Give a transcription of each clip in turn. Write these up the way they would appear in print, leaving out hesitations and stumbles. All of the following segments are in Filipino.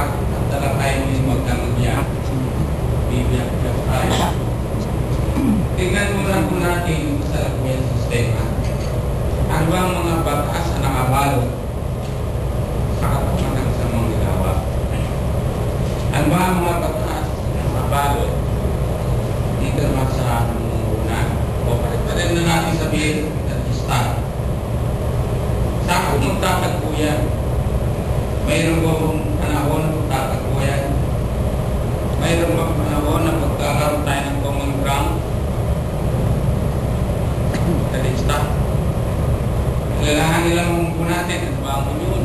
at tayo yung magkanobiyak. Bibiyak-biyak tayo. Tingnan muna po natin yung kasalukuyan sistema. Ano ba ang mga batas na nakabalot sa katumanan sa mga gawa? Ano ba ang mga batas na nakabalot dito naman sa muna? O palit-palit na natin sabihin at start. Saan kung magtatagpo yan? Mayroon ba panahon na magtatagpo yan? Mayroon ba panahon na pagkakaroon tayo ng common ground? Kalista. Kailangan nilang po natin at bangon yun.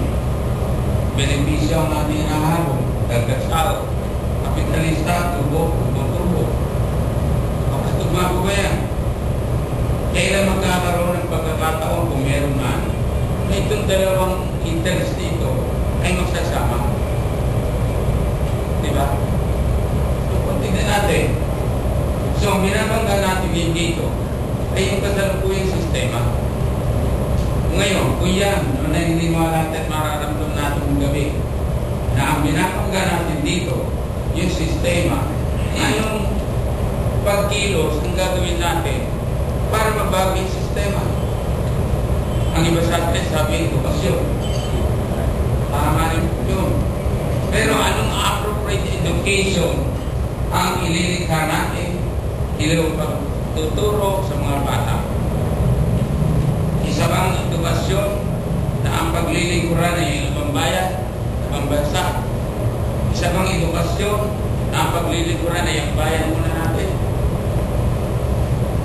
Benepisyo ang ating inaharong. Gagasaw. Kapitalista, turbo. Kapatugma po ba yan? Kailan magkakaroon ng pagkakataon kung meron man na itong dalawang interest dito ay magsasama? Diba? So, kung tignan natin. So, binabangga natin din dito ay yung kasalukuyang sistema. Ngayon, kung yan, naniniwala natin mararamdaman natin ng gabi na ang binabangga natin dito, yung sistema, anong pagkilos ang gagawin natin para mabago yung sistema? Ang iba sa atin sabi, edukasyon. Tama rin yun. Pero anong appropriate education ang ililikha natin? Ilaw pagtuturo sa mga bata. Isa bang edukasyon na ang paglilingkuran ay ibang bayan, ibang bansa? Isa bang edukasyon na ang paglilingkuran ay ang bayan muna natin?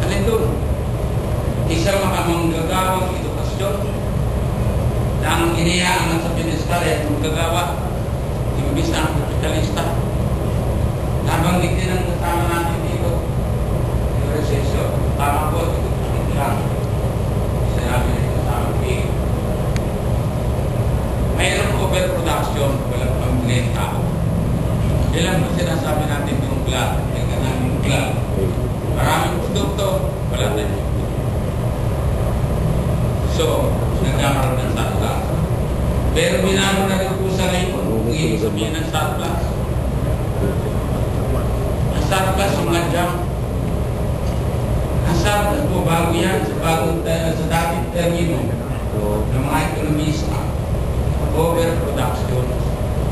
Alin doon? Isa makamanggagawang edukasyon na ang iniyaangan sa pinistal ay manggagawa, imbis na ang kapitalista. Nabanggit din ang kasama natin dito. Yung resesyon. Tama po, ito lang. Sinabi na ito sa amin. Mayroong overproduction, walang pamilya tao. Ilan ba sinasabi natin yung gla? May ganang yung gla. Maraming produkto, wala tayong produkto. So, nagkakaroon ng surplus. Pero binago na rin po sa ngayon, kung ibig sabihin ng surplus. Ang surplus, mga junk. Ang surplus po, bago yan, sa dating termino ng mga ekonomista, overproduction,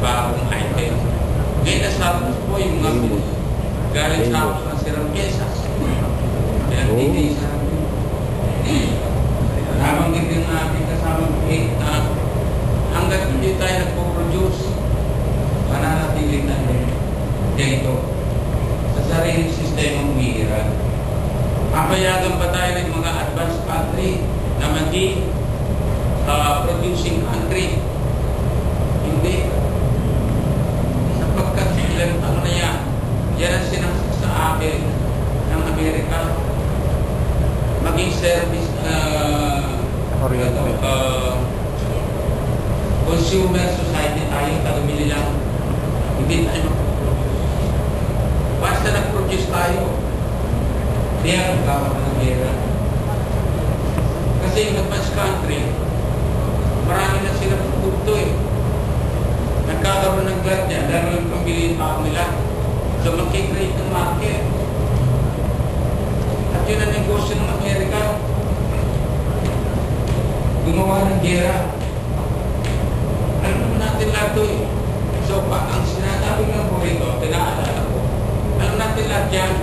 bagong item. Ngayon na surplus po yung mga galing sa ako ng sirang pyesa. Kaya hindi sa nabanggit din natin kasamang na hanggat hindi tayo nagpo-produce, mananatili tayo dito sa sariling sistema umiiral. Papayagan pa tayo ng mga advanced country na maging producing country? Hindi. Sapagkat ilang taon na yan, yan ang sinaksak sa akin ng Amerika. Maging service consumer society tayo, tagamili lang. Hindi tayo mag-produce. Basta nag-produce tayo, hindi ang magkawag ng gera. Kasi yung advanced country, marami na sila produkto eh. Nagkakaroon ng glat niya, lalo yung pambiliin tao nila. So mag-create ng market. At yun ang negosyo ng Amerika. Gumawa ng gera. Alam naman natin lahat ito eh. So ang sinasabi ng po ito, tinaalala ko. Alam natin lahat yan.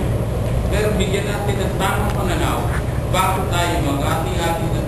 Pero bigyan natin ng tamang pananaw. Bakit tayo mag-hati-hati na